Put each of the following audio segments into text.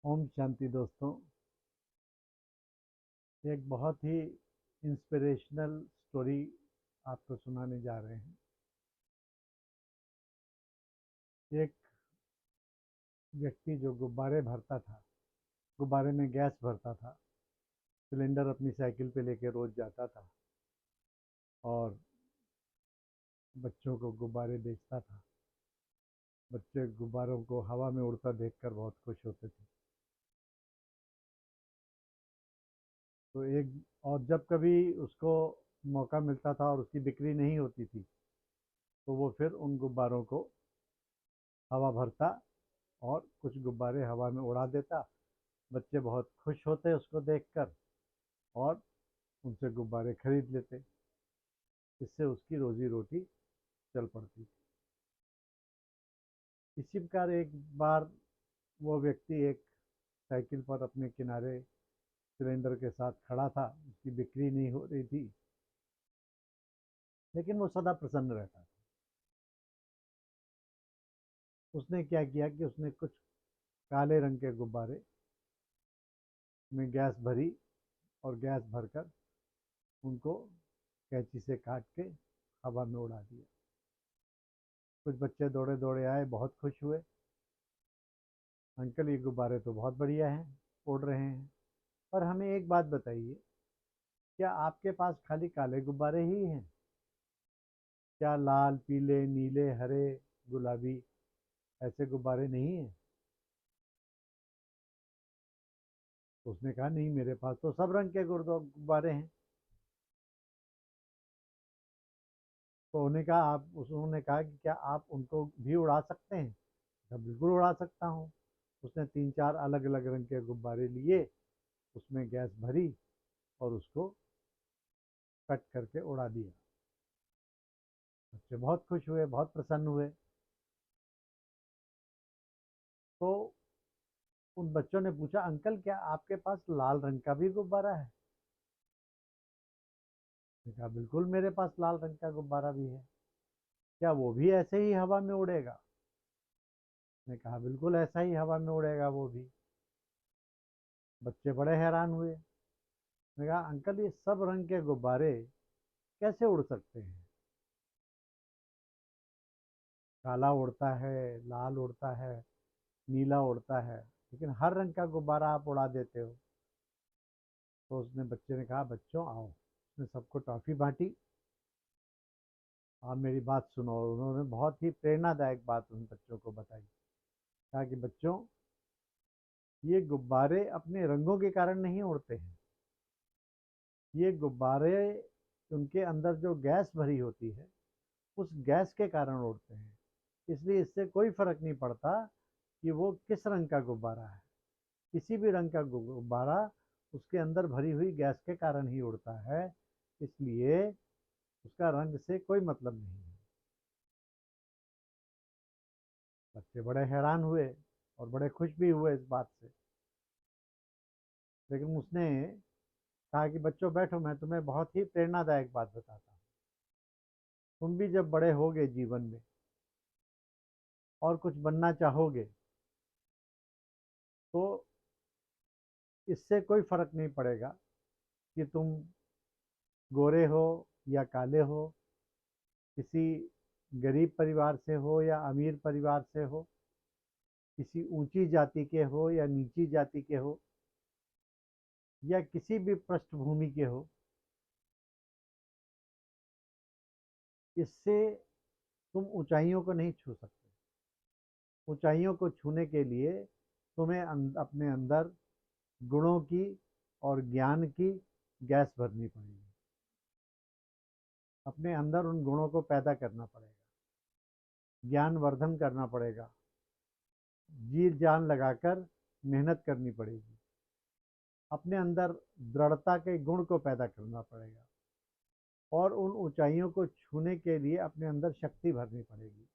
ओम शांति दोस्तों। एक बहुत ही इंस्पिरेशनल स्टोरी आपको सुनाने जा रहे हैं। एक व्यक्ति जो गुब्बारे भरता था, गुब्बारे में गैस भरता था, सिलेंडर अपनी साइकिल पे लेके रोज जाता था और बच्चों को गुब्बारे बेचता था। बच्चे गुब्बारों को हवा में उड़ता देखकर बहुत खुश होते थे। तो एक और जब कभी उसको मौका मिलता था और उसकी बिक्री नहीं होती थी, तो वो फिर उन गुब्बारों को हवा भरता और कुछ गुब्बारे हवा में उड़ा देता। बच्चे बहुत खुश होते उसको देखकर और उनसे गुब्बारे खरीद लेते। इससे उसकी रोजी रोटी चल पड़ती। इसी प्रकार एक बार वो व्यक्ति एक साइकिल पर अपने किनारे सिलेंडर के साथ खड़ा था। उसकी बिक्री नहीं हो रही थी, लेकिन वो सदा प्रसन्न रहता था। उसने क्या किया कि उसने कुछ काले रंग के गुब्बारे में गैस भरी और गैस भरकर उनको कैंची से काट के हवा में उड़ा दिया। कुछ बच्चे दौड़े दौड़े आए, बहुत खुश हुए। अंकल, ये गुब्बारे तो बहुत बढ़िया हैं, उड़ रहे हैं, पर हमें एक बात बताइए, क्या आपके पास खाली काले गुब्बारे ही हैं? क्या लाल, पीले, नीले, हरे, गुलाबी ऐसे गुब्बारे नहीं हैं? तो उसने कहा, नहीं, मेरे पास तो सब रंग के गुब्बारे हैं। तो उन्होंने कहा कि क्या आप उनको भी उड़ा सकते हैं? कहा, बिल्कुल उड़ा सकता हूँ। उसने 3-4 अलग अलग रंग के गुब्बारे लिए, उसमें गैस भरी और उसको कट करके उड़ा दिया। बच्चे बहुत खुश हुए, बहुत प्रसन्न हुए। तो उन बच्चों ने पूछा, अंकल, क्या आपके पास लाल रंग का भी गुब्बारा है? मैंने कहा, बिल्कुल, मेरे पास लाल रंग का गुब्बारा भी है। क्या वो भी ऐसे ही हवा में उड़ेगा? मैंने कहा, बिल्कुल ऐसा ही हवा में उड़ेगा वो भी। बच्चे बड़े हैरान हुए। मैंने कहा, अंकल, ये सब रंग के गुब्बारे कैसे उड़ सकते हैं? काला उड़ता है, लाल उड़ता है, नीला उड़ता है, लेकिन हर रंग का गुब्बारा आप उड़ा देते हो। तो उसने बच्चे ने कहा, बच्चों आओ। उसने सबको टॉफी बांटी। आप मेरी बात सुनो। और उन्होंने बहुत ही प्रेरणादायक बात उन बच्चों को बताई। कहा कि बच्चों, ये गुब्बारे अपने रंगों के कारण नहीं उड़ते हैं। ये गुब्बारे, उनके अंदर जो गैस भरी होती है, उस गैस के कारण उड़ते हैं। इसलिए इससे कोई फर्क नहीं पड़ता कि वो किस रंग का गुब्बारा है। किसी भी रंग का गुब्बारा उसके अंदर भरी हुई गैस के कारण ही उड़ता है। इसलिए उसका रंग से कोई मतलब नहीं है। बच्चे बड़े हैरान हुए और बड़े खुश भी हुए इस बात से। लेकिन उसने कहा कि बच्चों बैठो, मैं तुम्हें बहुत ही प्रेरणादायक बात बताता हूँ। तुम भी जब बड़े होगे जीवन में और कुछ बनना चाहोगे, तो इससे कोई फर्क नहीं पड़ेगा कि तुम गोरे हो या काले हो, किसी गरीब परिवार से हो या अमीर परिवार से हो, किसी ऊंची जाति के हो या नीची जाति के हो, या किसी भी पृष्ठभूमि के हो। इससे तुम ऊंचाइयों को नहीं छू सकते। ऊंचाइयों को छूने के लिए तुम्हें अपने अंदर गुणों की और ज्ञान की गैस भरनी पड़ेगी। अपने अंदर उन गुणों को पैदा करना पड़ेगा, ज्ञान वर्धन करना पड़ेगा, जी जान लगाकर मेहनत करनी पड़ेगी। अपने अंदर दृढ़ता के गुण को पैदा करना पड़ेगा और उन ऊंचाइयों को छूने के लिए अपने अंदर शक्ति भरनी पड़ेगी।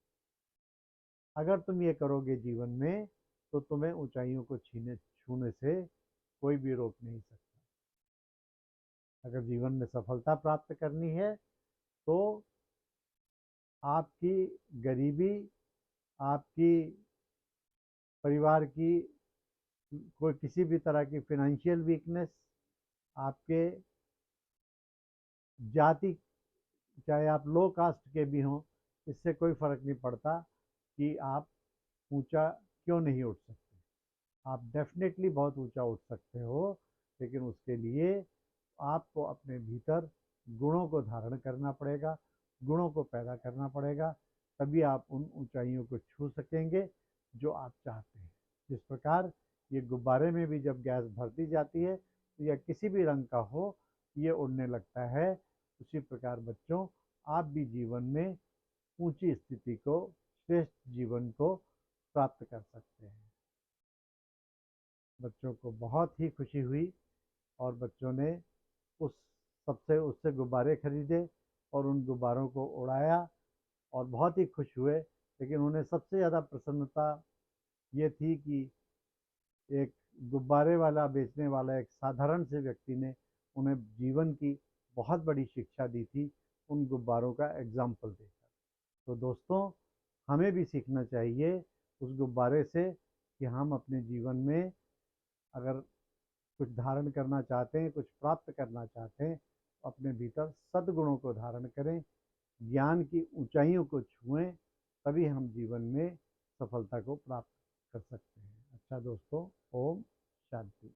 अगर तुम ये करोगे जीवन में, तो तुम्हें ऊंचाइयों को छूने से कोई भी रोक नहीं सकता। अगर जीवन में सफलता प्राप्त करनी है, तो आपकी गरीबी, आपकी परिवार की कोई किसी भी तरह की फिनेंशियल वीकनेस, आपके जाति, चाहे आप लो कास्ट के भी हों, इससे कोई फ़र्क नहीं पड़ता कि आप ऊंचा क्यों नहीं उठ सकते। आप डेफिनेटली बहुत ऊंचा उठ सकते हो, लेकिन उसके लिए आपको अपने भीतर गुणों को धारण करना पड़ेगा, गुणों को पैदा करना पड़ेगा, तभी आप उन ऊंचाइयों को छू सकेंगे जो आप चाहते हैं। जिस प्रकार ये गुब्बारे में भी जब गैस भर दी जाती है तो यह किसी भी रंग का हो, ये उड़ने लगता है। उसी प्रकार बच्चों, आप भी जीवन में ऊंची स्थिति को, श्रेष्ठ जीवन को प्राप्त कर सकते हैं। बच्चों को बहुत ही खुशी हुई और बच्चों ने उस सबसे उससे गुब्बारे खरीदे और उन गुब्बारों को उड़ाया और बहुत ही खुश हुए। लेकिन उन्हें सबसे ज़्यादा प्रसन्नता ये थी कि एक गुब्बारे वाला बेचने वाला एक साधारण से व्यक्ति ने उन्हें जीवन की बहुत बड़ी शिक्षा दी थी, उन गुब्बारों का एग्जाम्पल देकर। तो दोस्तों, हमें भी सीखना चाहिए उस गुब्बारे से कि हम अपने जीवन में अगर कुछ धारण करना चाहते हैं, कुछ प्राप्त करना चाहते हैं, तो अपने भीतर सद्गुणों को धारण करें, ज्ञान की ऊंचाइयों को छुएं, तभी हम जीवन में सफलता को प्राप्त कर सकते हैं। अच्छा दोस्तों, ओम शांति।